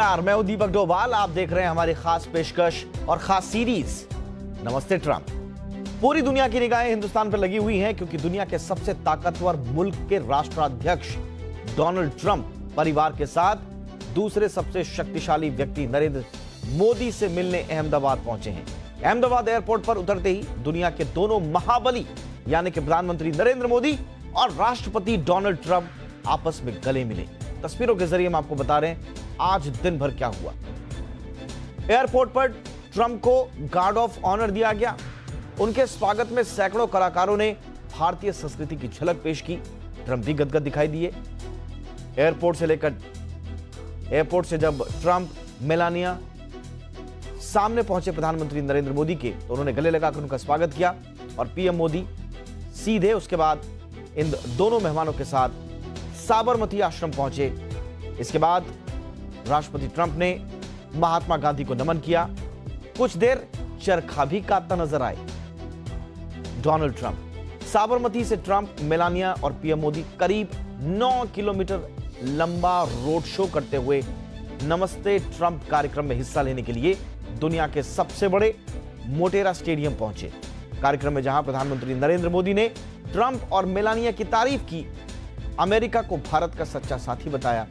नमस्कार, मैं हूं दीपक डोभाल। आप देख रहे हैं हमारी खास पेशकश और खास सीरीज नमस्ते ट्रंप। पूरी दुनिया की निगाहें हिंदुस्तान पर लगी हुई हैं क्योंकि दुनिया के सबसे ताकतवर मुल्क के राष्ट्राध्यक्ष डोनाल्ड ट्रंप परिवार के साथ दूसरे सबसे शक्तिशाली व्यक्ति नरेंद्र मोदी से मिलने अहमदाबाद पहुंचे हैं। अहमदाबाद एयरपोर्ट पर उतरते ही दुनिया के दोनों महाबली यानी कि प्रधानमंत्री नरेंद्र मोदी और राष्ट्रपति डोनाल्ड ट्रंप आपस में गले मिले। तस्वीरों के जरिए हम आपको बता रहे हैं आज दिन भर क्या हुआ। एयरपोर्ट पर ट्रंप को गार्ड ऑफ ऑनर दिया गया। उनके स्वागत में सैकड़ों कलाकारों ने भारतीय संस्कृति की झलक पेश की। ट्रंप भी गदगद दिखाई दिए। एयरपोर्ट से जब ट्रंप मेलानिया सामने पहुंचे प्रधानमंत्री नरेंद्र मोदी के, तो उन्होंने गले लगाकर उनका स्वागत किया और पीएम मोदी सीधे उसके बाद इन दोनों मेहमानों के साथ साबरमती आश्रम पहुंचे। इसके बाद राष्ट्रपति ट्रंप ने महात्मा गांधी को नमन किया। कुछ देर चरखा भी काटता नजर आए डोनाल्ड ट्रंप। साबरमती से ट्रंप, मेलानिया और पीएम मोदी करीब 9 किलोमीटर लंबा रोड शो करते हुए नमस्ते ट्रंप कार्यक्रम में हिस्सा लेने के लिए दुनिया के सबसे बड़े मोटेरा स्टेडियम पहुंचे। कार्यक्रम में जहां प्रधानमंत्री नरेंद्र मोदी ने ट्रंप और मेलानिया की तारीफ की, अमेरिका को भारत का सच्चा साथी बताया,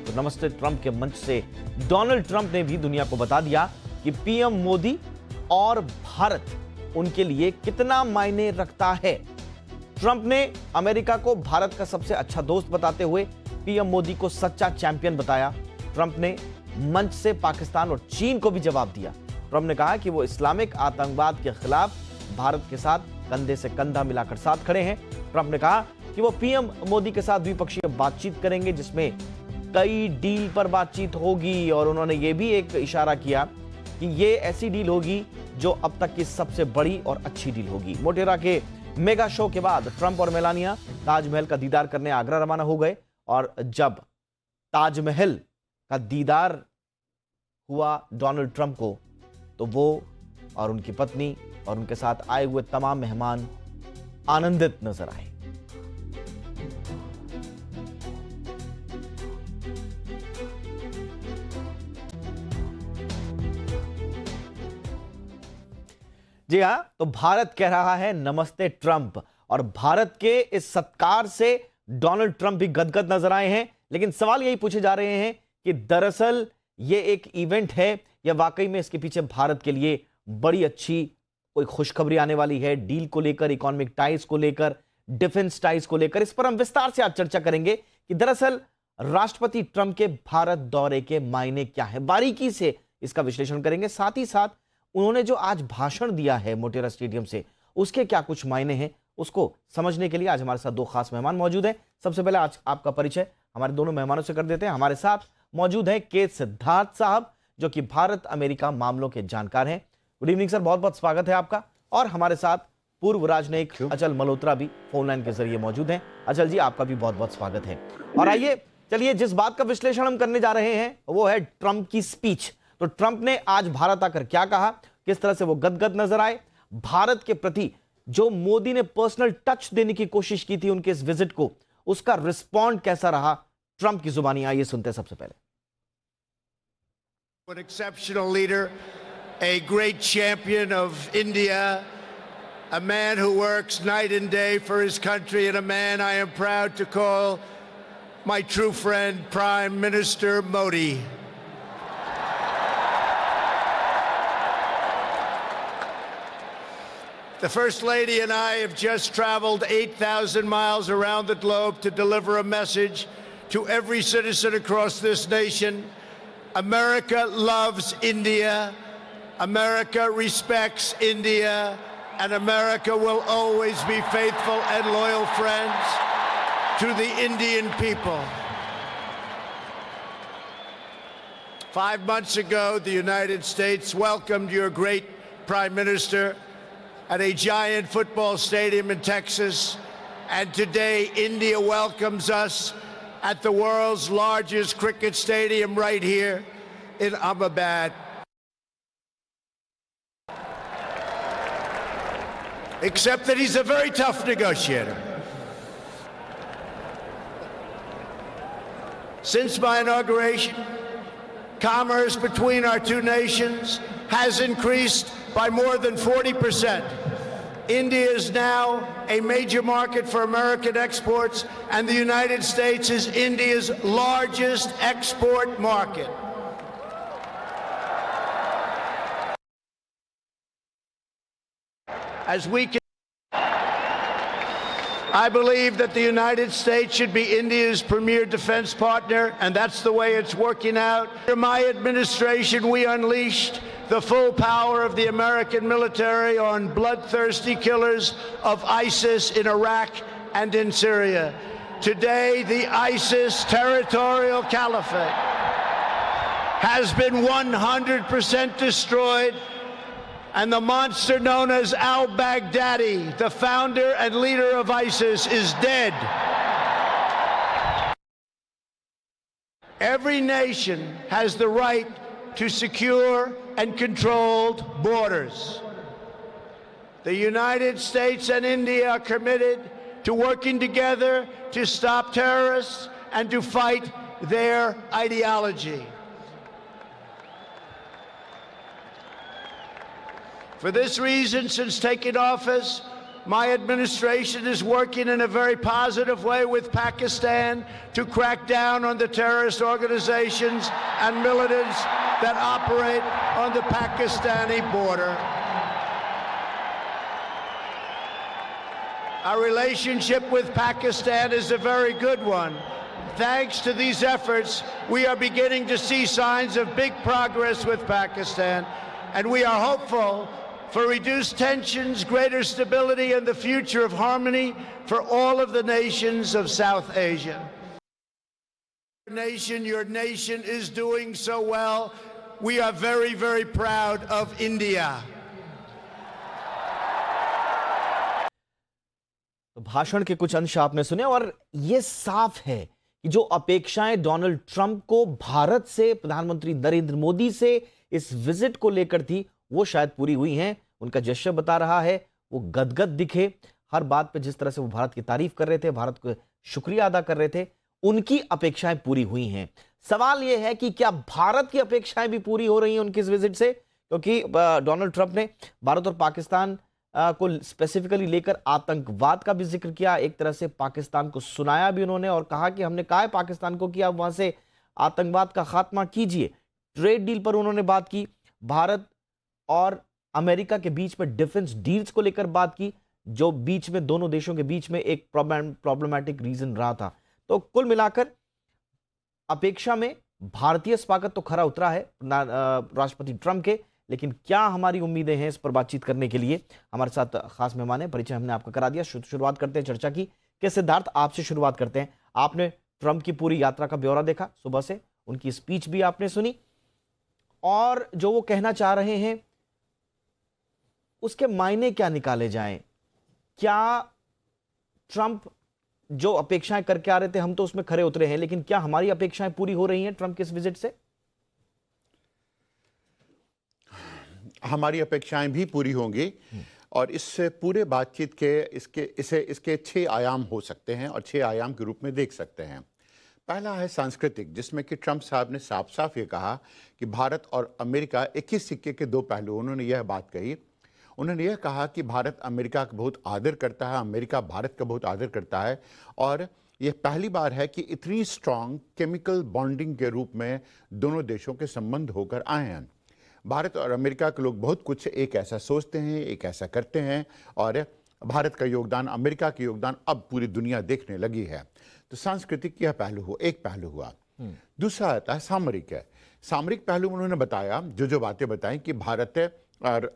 तो नमस्ते ट्रंप के मंच से डोनाल्ड ट्रंप ने भी दुनिया को बता दिया कि पीएम मोदी और भारत उनके लिए कितना मायने रखता है। ट्रंप ने अमेरिका को भारत का सबसे अच्छा दोस्त बताते हुए पीएम मोदी को सच्चा चैंपियन बताया। ट्रंप ने मंच से पाकिस्तान और चीन को भी जवाब दिया। ट्रंप ने कहा कि वो इस्लामिक आतंकवाद के खिलाफ भारत के साथ कंधे से कंधा मिलाकर साथ खड़े हैं। ट्रंप ने कहा कि वो पीएम मोदी के साथ द्विपक्षीय बातचीत करेंगे जिसमें कई डील पर बातचीत होगी और उन्होंने ये भी एक इशारा किया कि ये ऐसी डील होगी जो अब तक की सबसे बड़ी और अच्छी डील होगी। मोटेरा के मेगा शो के बाद ट्रंप और मेलानिया ताजमहल का दीदार करने आगरा रवाना हो गए और जब ताजमहल का दीदार हुआ डोनाल्ड ट्रंप को, तो वो और उनकी पत्नी और उनके साथ आए हुए तमाम मेहमान आनंदित नजर आए। जी हां, तो भारत कह रहा है नमस्ते ट्रंप और भारत के इस सत्कार से डोनाल्ड ट्रंप भी गदगद नजर आए हैं। लेकिन सवाल यही पूछे जा रहे हैं कि दरअसल ये एक इवेंट है या वाकई में इसके पीछे भारत के लिए बड़ी अच्छी कोई खुशखबरी आने वाली है, डील को लेकर, इकोनॉमिक टाइज को लेकर, डिफेंस टाइज को लेकर। इस पर हम विस्तार से आज चर्चा करेंगे कि दरअसल राष्ट्रपति ट्रंप के भारत दौरे के मायने क्या है। बारीकी से इसका विश्लेषण करेंगे। साथ ही साथ उन्होंने जो आज भाषण दिया है मोटेरा स्टेडियम से, उसके क्या कुछ मायने हैं, उसको समझने के लिए आज हमारे साथ दो खास मेहमान मौजूद हैं। सबसे पहले आज आपका परिचय हमारे दोनों मेहमानों से कर देते हैं। हमारे साथ मौजूद हैं के सिद्धार्थ साहब, जो कि भारत अमेरिका मामलों के जानकार हैं। गुड इवनिंग सर, बहुत बहुत स्वागत है आपका। और हमारे साथ पूर्व राजनयिक अचल मल्होत्रा भी फोन लाइन के जरिए मौजूद हैं। अचल जी, आपका भी बहुत बहुत स्वागत है। और आइए चलिए, जिस बात का विश्लेषण हम करने जा रहे हैं वो है ट्रंप की स्पीच। तो ट्रंप ने आज भारत आकर क्या कहा, किस तरह से वो गदगद नजर आए, भारत के प्रति जो मोदी ने पर्सनल टच देने की कोशिश की थी उनके इस विजिट को, उसका रिस्पॉन्ड कैसा रहा, ट्रंप की जुबानी आइए सुनते हैं सबसे पहले। An exceptional leader, a great champion of India, a man who works night and day for his country, and a man I am proud to call my true friend, Prime Minister Modi. The First Lady and I have just traveled 8,000 miles around the globe to deliver a message to every citizen across this nation. America loves India, America respects India, and America will always be faithful and loyal friends to the Indian people. 5 months ago, the United States welcomed your great Prime Minister at a giant football stadium in Texas, and today India welcomes us at the world's largest cricket stadium right here in Ahmedabad. Except that he's a very tough negotiator. Since my inauguration, Commerce between our two nations has increased by more than 40%. India is now a major market for American exports, and the United States is India's largest export market. As we can, I believe that the United States should be India's premier defense partner, and that's the way it's working out. Under my administration, we unleashed the full power of the American military on bloodthirsty killers of ISIS in Iraq and in Syria. Today, the ISIS territorial caliphate has been 100% destroyed, and the monster known as al-Baghdadi, the founder and leader of ISIS, is dead. Every nation has the right to secure and controlled borders. The United States and India are committed to working together to stop terrorists and to fight their ideology. For this reason, since taking office, my administration is working in a very positive way with Pakistan to crack down on the terrorist organizations and militants that operate on the Pakistani border. Our relationship with Pakistan is a very good one. Thanks to these efforts, we are beginning to see signs of big progress with Pakistan, and we are hopeful for reduced tensions, greater stability, and the future of harmony for all of the nations of South Asia. Your nation is doing so well. We are very, very proud of India. तो भाषण के कुछ अंश आपने सुने और यह साफ है कि जो अपेक्षाएं डोनाल्ड ट्रंप को भारत से, प्रधानमंत्री नरेंद्र मोदी से इस विजिट को लेकर थी, वो शायद पूरी हुई हैं। उनका जेस्चर बता रहा है, वो गदगद दिखे हर बात पे, जिस तरह से वो भारत की तारीफ कर रहे थे, भारत को शुक्रिया अदा कर रहे थे, उनकी अपेक्षाएं पूरी हुई हैं। सवाल यह है कि क्या भारत की अपेक्षाएं भी पूरी हो रही हैं उनकी इस विजिट से? क्योंकि डोनाल्ड ट्रंप ने भारत और पाकिस्तान को स्पेसिफिकली लेकर आतंकवाद का भी जिक्र किया, एक तरह से पाकिस्तान को सुनाया भी उन्होंने और कहा कि हमने कहा है पाकिस्तान को कि आप वहां से आतंकवाद का खात्मा कीजिए। ट्रेड डील पर उन्होंने बात की, भारत और अमेरिका के बीच में डिफेंस डील्स को लेकर बात की, जो बीच में दोनों देशों के बीच में एक प्रॉब्लमैटिक रीजन रहा था। तो कुल मिलाकर अपेक्षा में भारतीय स्वागत तो खरा उतरा है राष्ट्रपति ट्रंप के, लेकिन क्या हमारी उम्मीदें हैं, इस पर बातचीत करने के लिए हमारे साथ खास मेहमान है। परिचय हमने आपका करा दिया, शुरुआत करते हैं चर्चा की। कि सिद्धार्थ, आपसे शुरुआत करते हैं। आपने ट्रंप की पूरी यात्रा का ब्यौरा देखा, सुबह से उनकी स्पीच भी आपने सुनी, और जो वो कहना चाह रहे हैं उसके मायने क्या निकाले जाएं? क्या ट्रंप जो अपेक्षाएं करके आ रहे थे, हम तो उसमें खरे उतरे हैं, लेकिन क्या हमारी अपेक्षाएं पूरी हो रही हैं ट्रंप के इस विजिट से? हमारी अपेक्षाएं भी पूरी होंगी और इस पूरे बातचीत के इसके 6 आयाम हो सकते हैं और 6 आयाम के रूप में देख सकते हैं। पहला है सांस्कृतिक, जिसमें कि ट्रंप साहब ने साफ साफ ये कहा कि भारत और अमेरिका एक ही सिक्के के 2 पहलू। उन्होंने यह बात कही, उन्होंने यह कहा कि भारत अमेरिका का बहुत आदर करता है, अमेरिका भारत का बहुत आदर करता है, और यह पहली बार है कि इतनी स्ट्रांग केमिकल बॉन्डिंग के रूप में दोनों देशों के संबंध होकर आए हैं। भारत और अमेरिका के लोग बहुत कुछ एक ऐसा सोचते हैं, एक ऐसा करते हैं, और भारत का योगदान, अमेरिका का योगदान अब पूरी दुनिया देखने लगी है। तो सांस्कृतिक यह पहलू हुआ, एक पहलू हुआ। दूसरा आता है सामरिक है। सामरिक पहलू में उन्होंने बताया, जो बातें बताई कि भारत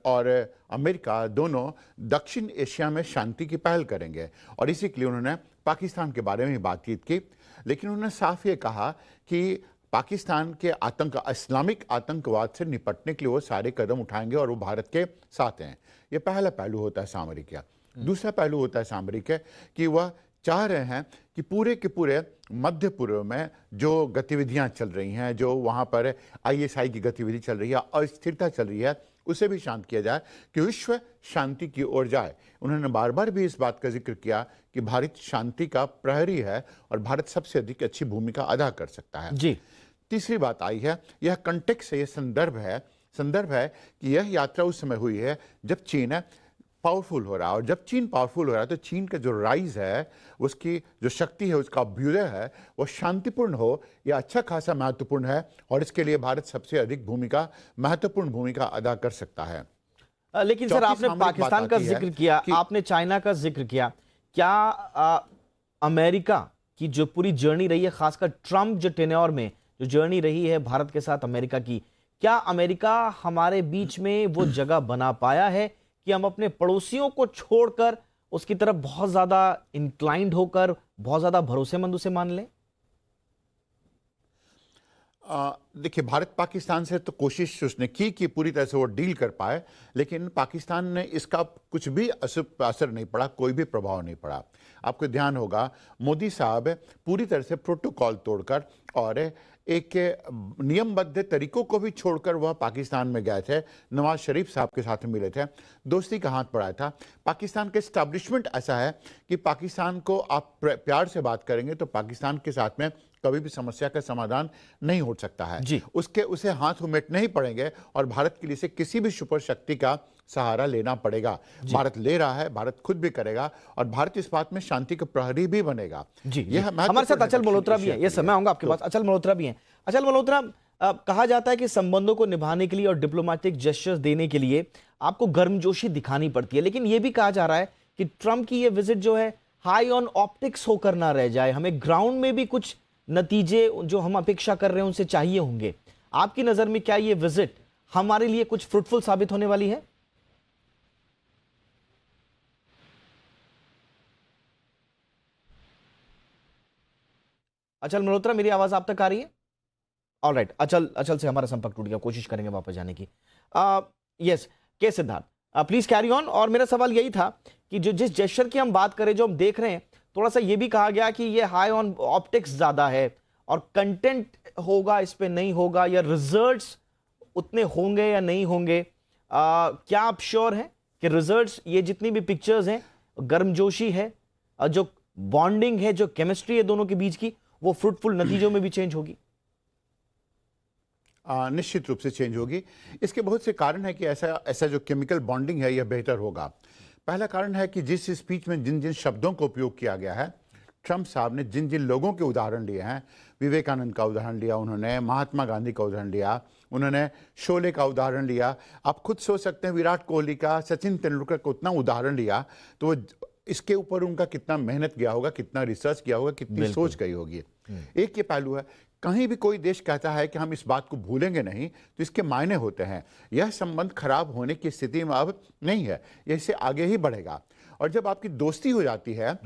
और अमेरिका दोनों दक्षिण एशिया में शांति की पहल करेंगे, और इसी के लिए उन्होंने पाकिस्तान के बारे में बातचीत की। लेकिन उन्होंने साफ ये कहा कि पाकिस्तान के इस्लामिक आतंकवाद से निपटने के लिए वो सारे कदम उठाएंगे और वो भारत के साथ हैं। ये पहला पहलू होता है सामरिक का। दूसरा पहलू होता है सामरिक है कि वह चाह रहे हैं कि पूरे के पूरे मध्य पूर्व में जो गतिविधियां चल रही हैं, जो वहाँ पर ISI की गतिविधि चल रही है, अस्थिरता चल रही है, उसे भी शांत किया जाए, कि विश्व शांति की ओर जाए। उन्होंने बार बार भी इस बात का जिक्र किया कि भारत शांति का प्रहरी है और भारत सबसे अधिक अच्छी भूमिका अदा कर सकता है। जी। तीसरी बात आई है, यह कंटेक्स्ट है, यह संदर्भ है कि यह यात्रा उस समय हुई है जब चीन पावरफुल हो रहा है, और जब चीन पावरफुल हो रहा है तो चीन का जो राइज है, उसकी जो शक्ति है, उसका अभ्युदय है, वो शांतिपूर्ण हो, यह अच्छा खासा महत्वपूर्ण है, और इसके लिए भारत सबसे अधिक महत्वपूर्ण भूमिका अदा कर सकता है। लेकिन सर, आपने पाकिस्तान का जिक्र किया, आपने चाइना का जिक्र किया, क्या अमेरिका की जो पूरी जर्नी रही है, खासकर ट्रंप जो टेन्योर में जो जर्नी रही है भारत के साथ अमेरिका की, क्या अमेरिका हमारे बीच में वो जगह बना पाया है कि हम अपने पड़ोसियों को छोड़कर उसकी तरफ बहुत ज्यादा इंक्लाइंड होकर बहुत ज्यादा भरोसेमंद उसे मान लें? देखिए, भारत पाकिस्तान से तो कोशिश उसने की कि पूरी तरह से वो डील कर पाए, लेकिन पाकिस्तान ने इसका कुछ भी असर नहीं पड़ा, कोई भी प्रभाव नहीं पड़ा। आपको ध्यान होगा, मोदी साहब पूरी तरह से प्रोटोकॉल तोड़कर और एक नियमबद्ध तरीकों को भी छोड़कर वह पाकिस्तान में गए थे, नवाज शरीफ साहब के साथ मिले थे, दोस्ती का हाथ बढ़ाया था। पाकिस्तान का एस्टैब्लिशमेंट ऐसा है कि पाकिस्तान को आप प्यार से बात करेंगे तो पाकिस्तान के साथ में कभी भी समस्या का समाधान नहीं हो सकता है, उसे हाथ उमेटने ही पड़ेंगे, और भारत के लिए से किसी भी सुपर शक्ति का सहारा लेना पड़ेगा। भारत ले रहा है, भारत खुद भी करेगा, और भारत इस बात में शांति का प्रहरी भी बनेगा। यह हमारे साथ अचल मल्होत्रा भी है, ये समय आऊंगा आपके पास। अचल मल्होत्रा भी है। अचल मल्होत्रा, कहा जाता है कि संबंधों को निभाने के लिए और डिप्लोमेटिक जेस्चर्स देने के लिए आपको गर्मजोशी दिखानी पड़ती है, लेकिन यह भी कहा जा रहा है कि ट्रंप की यह विजिट जो है हाई ऑन ऑप्टिक्स होकर ना रह जाए, हमें ग्राउंड में भी कुछ नतीजे जो हम अपेक्षा कर रहे हैं उनसे चाहिए होंगे। आपकी नजर में क्या ये विजिट हमारे लिए कुछ फ्रूटफुल साबित होने वाली है? अचल मल्होत्रा, मेरी आवाज आप तक आ रही है? ऑलराइट, अचल से हमारा संपर्क टूट गया, कोशिश करेंगे वापस जाने की। यस, के सिद्धार्थ, प्लीज कैरी ऑन। और मेरा सवाल यही था कि जो जिस जेस्चर की हम बात करें, जो हम देख रहे हैं, थोड़ा सा ये भी कहा गया कि ये हाई ऑन ऑप्टिक्स ज्यादा है, और कंटेंट होगा इस पे नहीं होगा, या रिजल्ट्स उतने होंगे या नहीं होंगे। क्या आप श्योर हैं कि रिजल्ट्स, ये जितनी भी पिक्चर्स हैं, गर्मजोशी है, जो बॉन्डिंग है, जो केमिस्ट्री है दोनों के बीच की, वो फ्रूटफुल नतीजों में भी चेंज होगी? निश्चित रूप से चेंज होगी। इसके बहुत से कारण है कि ऐसा जो केमिकल बॉन्डिंग है, यह बेहतर होगा। पहला कारण है कि जिस स्पीच में जिन जिन शब्दों का उपयोग किया गया है, ट्रंप साहब ने जिन जिन लोगों के उदाहरण लिए हैं, विवेकानंद का उदाहरण लिया उन्होंने, महात्मा गांधी का उदाहरण लिया उन्होंने, शोले का उदाहरण लिया, आप खुद सोच सकते हैं विराट कोहली का, सचिन तेंदुलकर का उतना उदाहरण लिया, तो इसके ऊपर उनका कितना मेहनत किया होगा, कितना रिसर्च किया होगा, कितनी सोच गई होगी। एक ये पहलू है। कहीं भी कोई देश कहता है कि हम इस बात को भूलेंगे नहीं, तो इसके मायने होते हैं। यह संबंध खराब होने की स्थिति में अब नहीं है, यह इससे आगे ही बढ़ेगा। और जब आपकी दोस्ती हो जाती है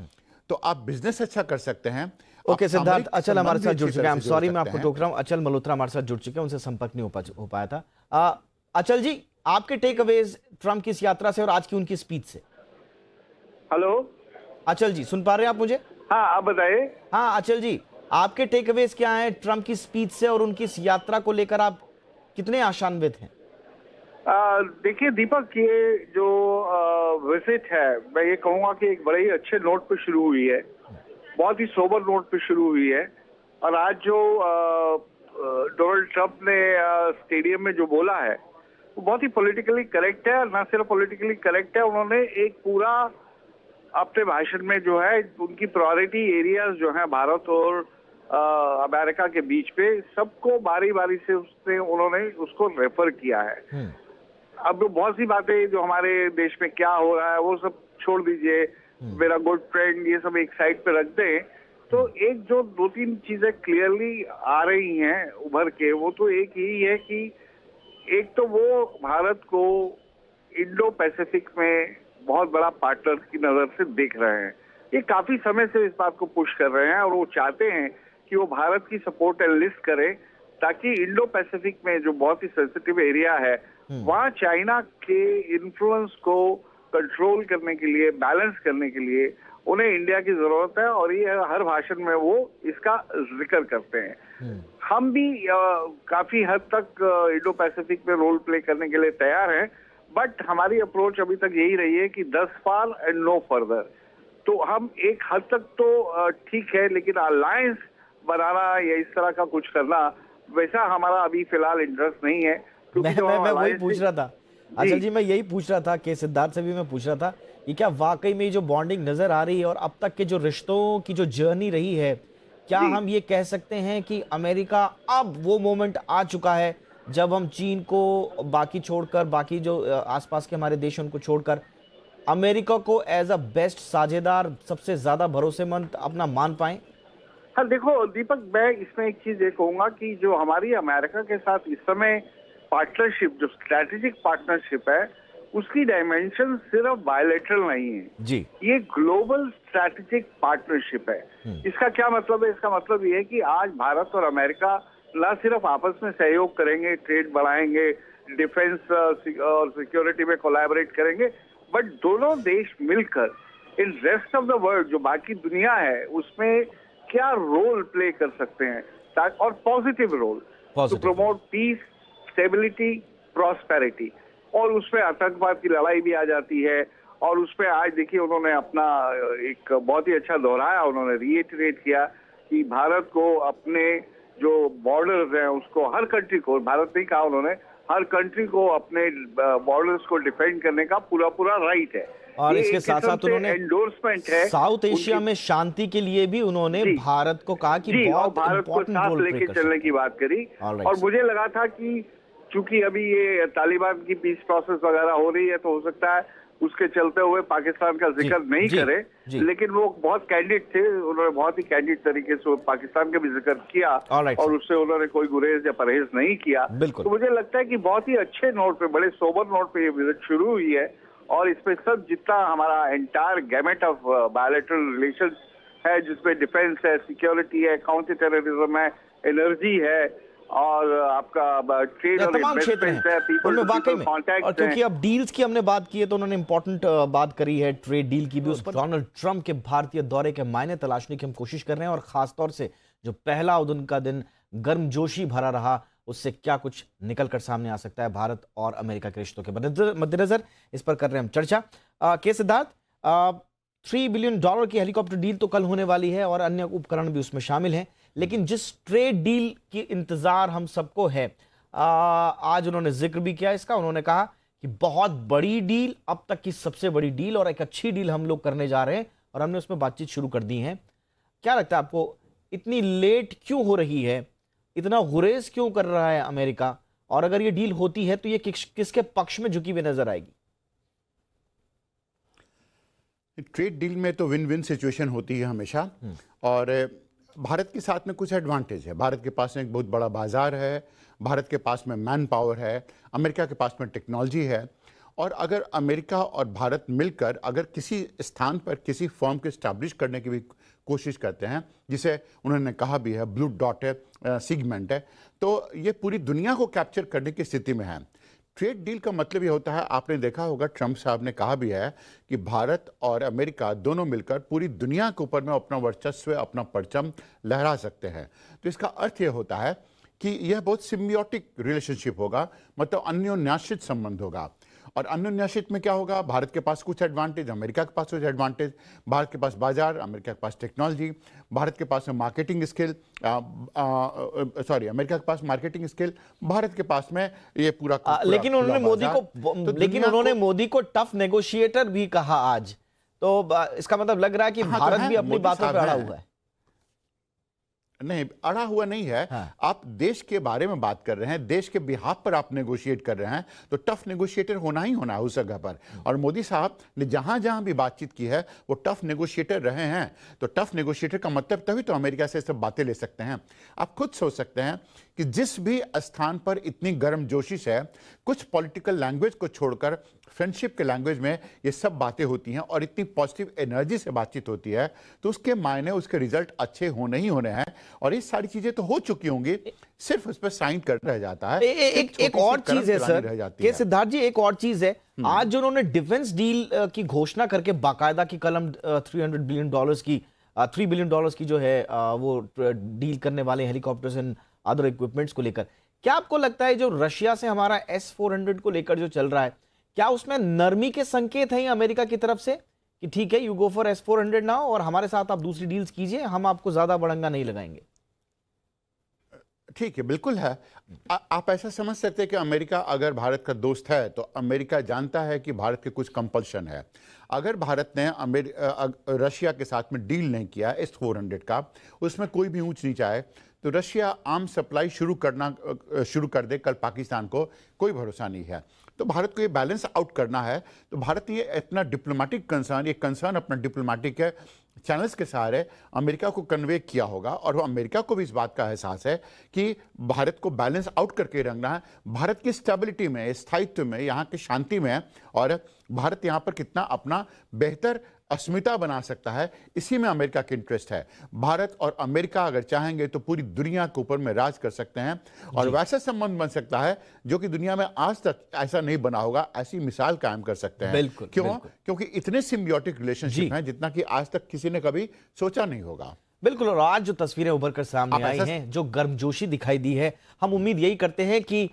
तो आप बिजनेस अच्छा कर सकते हैं। ओके सिद्धार्थ, अचल हमारे साथ जुड़ चुके हैं। आई एम सॉरी, मैं आपको टोक रहा हूं। अचल मल्होत्रा हमारे साथ जुड़ चुके हैं, उनसे संपर्क नहीं हो पाया था। अचल जी, आपके टेक अवेज ट्रंप की इस यात्रा से और आज की उनकी स्पीच से? हेलो अचल जी, सुन पा रहे हैं आप मुझे? हाँ, आप बताइए। हाँ अचल जी, आपके टेक अवेज क्या हैं ट्रंप की स्पीच से, और उनकी इस यात्रा को लेकर आप कितने आशान्वित हैं? देखिए दीपक, ये जो विजिट है, मैं ये कहूँगा कि एक बड़े ही अच्छे नोट पे शुरू हुई है, बहुत ही सोबर नोट पे शुरू हुई है। और आज जो डोनाल्ड ट्रंप ने स्टेडियम में जो बोला है, वो बहुत ही पॉलिटिकली करेक्ट है। और न सिर्फ पॉलिटिकली करेक्ट है, उन्होंने एक पूरा अपने भाषण में जो है उनकी प्रायोरिटी एरियाज जो है भारत और अमेरिका के बीच पे, सबको बारी बारी से उन्होंने उसको रेफर किया है। अब बहुत सी बातें जो हमारे देश में क्या हो रहा है वो सब छोड़ दीजिए, मेरा गुड फ्रेंड, ये सब एक साइड पे रख दें। तो एक जो दो तीन चीजें क्लियरली आ रही हैं उभर के, वो तो एक यही है कि एक तो वो भारत को इंडो पैसिफिक में बहुत बड़ा पार्टनर की नजर से देख रहे हैं। ये काफी समय से इस बात को पुश कर रहे हैं, और वो चाहते हैं कि वो भारत की सपोर्ट एनलिस्ट करे, ताकि इंडो पैसिफिक में जो बहुत ही सेंसिटिव एरिया है, वहाँ चाइना के इन्फ्लुएंस को कंट्रोल करने के लिए, बैलेंस करने के लिए उन्हें इंडिया की जरूरत है। और ये हर भाषण में वो इसका जिक्र करते हैं। हम भी काफी हद तक इंडो पैसिफिक में रोल प्ले करने के लिए तैयार हैं, बट हमारी अप्रोच अभी तक यही रही है कि 10 फार एंड नो फर्दर। तो हम एक हद तक तो ठीक है, लेकिन अलायंस बनाना या इस तरह का कुछ करना वैसा हमारा अभी फिलहाल इंटरेस्ट नहीं है। मैं वही पूछ रहा था अचल जी, मैं यही पूछ रहा था कि सिद्धार्थ से भी मैं पूछ रहा था कि क्या वाकई में जो बॉन्डिंग नजर आ रही है और अब तक के जो रिश्तों की जो जर्नी रही है, क्या हम ये कह सकते हैं कि अमेरिका अब वो मोमेंट आ चुका है जब हम चीन को बाकी छोड़कर, बाकी जो आसपास के हमारे देश उनको छोड़कर अमेरिका को एज अ बेस्ट साझेदार, सबसे ज्यादा भरोसेमंद अपना मान पाए? हाँ देखो दीपक, मैं इसमें एक चीज ये कहूंगा कि जो हमारी अमेरिका के साथ इस समय पार्टनरशिप, जो स्ट्रैटेजिक पार्टनरशिप है, उसकी डायमेंशन सिर्फ बायलैटरल नहीं है जी, ये ग्लोबल स्ट्रैटेजिक पार्टनरशिप है। इसका क्या मतलब है? इसका मतलब ये है कि आज भारत और अमेरिका न सिर्फ आपस में सहयोग करेंगे, ट्रेड बढ़ाएंगे, डिफेंस और सिक्योरिटी में कोलैबोरेट करेंगे, बट दोनों देश मिलकर in rest of the world, जो बाकी दुनिया है, उसमें क्या रोल प्ले कर सकते हैं, और positive role to promote peace, stability, prosperity. और उसमें आतंकवाद की लड़ाई भी आ जाती है। और उसमें आज देखिए उन्होंने अपना एक बहुत ही अच्छा दोहराया, उन्होंने रीइटरेट किया कि भारत को अपने जो बॉर्डर्स हैं उसको, हर कंट्री को, भारत नहीं कहा उन्होंने, हर कंट्री को अपने बॉर्डर्स को डिफेंड करने का पूरा पूरा राइट है। और इसके साथ साथ उन्होंने एंडोर्समेंट है साउथ एशिया में शांति के लिए भी उन्होंने भारत को कहा कि बहुत भारत को साथ लेके चलने की बात करी। और मुझे लगा था कि चूंकि अभी ये तालिबान की पीस प्रोसेस वगैरह हो रही है, तो हो सकता है उसके चलते हुए पाकिस्तान का जिक्र नहीं करे, लेकिन वो बहुत कैंडिड थे, उन्होंने बहुत ही कैंडिड तरीके से पाकिस्तान का भी जिक्र किया और उससे उन्होंने कोई गुरेज या परहेज नहीं किया। तो मुझे लगता है कि बहुत ही अच्छे नोट पे, बड़े सोबर नोट पे ये विजिट शुरू हुई है। और इसमें सब जितना हमारा entire gamete of bilateral relation है, जिसमें डिफेंस है, सिक्योरिटी है, काउंटर टेररिज्म है, एनर्जी है, और आपका ट्रेड और इन्वेस्टमेंट है, पीपल टू पीपल कॉन्टैक्ट। और क्योंकि अब डील्स की हमने बात की है तो उन्होंने इंपॉर्टेंट बात करी है ट्रेड डील की भी। उस पर डोनाल्ड ट्रंप के भारतीय दौरे के मायने तलाशने की हम कोशिश कर रहे हैं, और खासतौर से जो पहला उनका दिन गर्मजोशी भरा रहा, उससे क्या कुछ निकल कर सामने आ सकता है भारत और अमेरिका के रिश्तों के मद्देनजर, इस पर कर रहे हैं हम चर्चा। के सिद्धार्थ, $3 बिलियन की हेलीकॉप्टर डील तो कल होने वाली है और अन्य उपकरण भी उसमें शामिल हैं, लेकिन जिस ट्रेड डील की इंतजार हम सबको है, आज उन्होंने जिक्र भी किया इसका। उन्होंने कहा कि बहुत बड़ी डील, अब तक की सबसे बड़ी डील और एक अच्छी डील हम लोग करने जा रहे हैं, और हमने उसमें बातचीत शुरू कर दी है। क्या लगता है आपको, इतनी लेट क्यों हो रही है, इतना गुरेज क्यों कर रहा है अमेरिका, और अगर ये डील होती है तो ये किसके पक्ष में झुकी हुई नजर आएगी? ट्रेड डील में तो विन विन सिचुएशन होती है हमेशा, और भारत के साथ में कुछ एडवांटेज है। भारत के पास में एक बहुत बड़ा बाजार है, भारत के पास में मैन पावर है, अमेरिका के पास में टेक्नोलॉजी है। और अगर अमेरिका और भारत मिलकर अगर किसी स्थान पर किसी फॉर्म को इस्टेब्लिश करने की भी कोशिश करते हैं, जिसे उन्होंने कहा भी है ब्लू डॉट है, सेगमेंट है, तो ये पूरी दुनिया को कैप्चर करने की स्थिति में है। ट्रेड डील का मतलब ये होता है, आपने देखा होगा ट्रंप साहब ने कहा भी है कि भारत और अमेरिका दोनों मिलकर पूरी दुनिया के ऊपर में अपना वर्चस्व, अपना परचम लहरा सकते हैं। तो इसका अर्थ ये होता है कि यह बहुत सिम्बियोटिक रिलेशनशिप होगा, मतलब अन्योन्याश्रित संबंध होगा। और अन्योन्याश्रित में क्या होगा, भारत के पास कुछ एडवांटेज, अमेरिका के पास कुछ एडवांटेज। भारत के पास बाजार, अमेरिका के पास टेक्नोलॉजी, भारत के पास में मार्केटिंग स्किल, अमेरिका के पास मार्केटिंग स्किल, भारत के पास में ये पूरा लेकिन उन्होंने मोदी को टफ नेगोशिएटर भी कहा आज, तो इसका मतलब लग रहा है कि भारत भी अपनी बातों पर अड़ा हुआ है। नहीं, अड़ा हुआ नहीं है। हाँ। आप देश के बारे में बात कर रहे हैं, देश के बिहाफ पर आप नेगोशिएट कर रहे हैं, तो टफ नेगोशिएटर होना ही होना है उस जगह पर। और मोदी साहब ने जहां जहां भी बातचीत की है वो टफ नेगोशिएटर रहे हैं। तो टफ नेगोशिएटर का मतलब तभी तो अमेरिका से सब बातें ले सकते हैं। आप खुद सोच सकते हैं कि जिस भी स्थान पर इतनी गर्मजोशी है, कुछ पॉलिटिकल लैंग्वेज को छोड़कर फ्रेंडशिप के लैंग्वेज में ये सब बातें होती हैं और इतनी पॉजिटिव एनर्जी से बातचीत होती है, तो उसके मायने, उसके रिजल्ट अच्छे होने ही होने हैं। और ये सारी चीजें तो हो चुकी होंगी, सिर्फ उस पर साइन कर रह जाता है। एक और चीज है सर के सिद्धार्थ जी, एक और चीज है, आज जो उन्होंने डिफेंस डील की घोषणा करके बाकायदा की कलम $300 बिलियन की, $3 बिलियन की जो है वो डील करने वाले हेलीकॉप्टर्स एंड अदर इक्विपमेंट्स को लेकर, क्या आपको लगता है जो रशिया से हमारा S-400 को लेकर जो चल रहा है, क्या उसमें नरमी के संकेत हैं अमेरिका की तरफ से कि ठीक है, you go for S-400 now और हमारे साथ आप दूसरी डील्स कीजिए, हम आपको ज्यादा बड़ंगा नहीं लगाएंगे? ठीक है, बिल्कुल है। आप ऐसा समझ सकते हैं कि अमेरिका अगर भारत का दोस्त है तो अमेरिका जानता है कि भारत के कुछ कंपल्शन है। अगर भारत ने रशिया के साथ में डील नहीं किया S-400 का, उसमें कोई भी ऊंच नीच आए तो रशिया आर्म सप्लाई शुरू कर दे कल पाकिस्तान को, कोई भरोसा नहीं है। तो भारत को ये बैलेंस आउट करना है। तो भारत ने ये इतना डिप्लोमेटिक कंसर्न, ये कंसर्न अपना डिप्लोमेटिक चैनल्स के सहारे अमेरिका को कन्वे किया होगा, और वो अमेरिका को भी इस बात का एहसास है कि भारत को बैलेंस आउट करके रखना है, भारत की स्टेबिलिटी में, स्थायित्व में, यहाँ की शांति में, और भारत यहाँ पर कितना अपना बेहतर अस्मिता बना सकता है, इसी में अमेरिका की इंटरेस्ट है। भारत और अमेरिका अगर चाहेंगे तो पूरी दुनिया के ऊपर में राज कर सकते हैं, और वैसा संबंध बन सकता है जो कि दुनिया में आज तक ऐसा नहीं बना होगा, ऐसी मिसाल कायम कर सकते हैं। बिल्कुल, क्यों? बिल्कुल। क्योंकि इतने सिम्बियोटिक रिलेशनशिप हैं जितना कि आज तक किसी ने कभी सोचा नहीं होगा। बिल्कुल। और आज जो तस्वीरें उभर कर सामने आई हैं, जो गर्मजोशी दिखाई दी है, हम उम्मीद यही करते हैं कि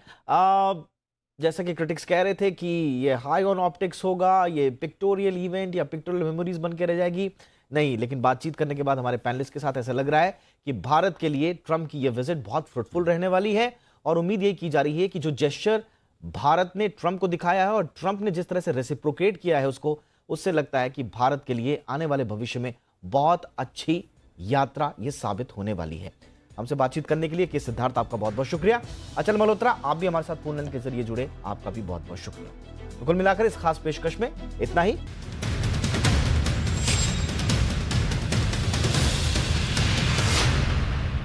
जैसा कि क्रिटिक्स कह रहे थे कि ये हाई ऑन ऑप्टिक्स होगा, ये पिक्टोरियल इवेंट या पिक्टोरियल मेमोरीज बन के रह जाएगी, नहीं। लेकिन बातचीत करने के बाद हमारे पैनलिस्ट के साथ ऐसा लग रहा है कि भारत के लिए ट्रंप की ये विजिट बहुत फ्रूटफुल रहने वाली है, और उम्मीद यही की जा रही है कि जो जेस्चर भारत ने ट्रंप को दिखाया है और ट्रंप ने जिस तरह से रेसिप्रोकेट किया है उसको, उससे लगता है कि भारत के लिए आने वाले भविष्य में बहुत अच्छी यात्रा ये साबित होने वाली है। हमसे बातचीत करने के लिए के सिद्धार्थ, आपका बहुत बहुत शुक्रिया। अचल मल्होत्रा, आप भी हमारे साथ फोन लाइन के जरिए जुड़े, आपका भी बहुत बहुत शुक्रिया। तो कुल मिलाकर इस खास पेशकश में इतना ही।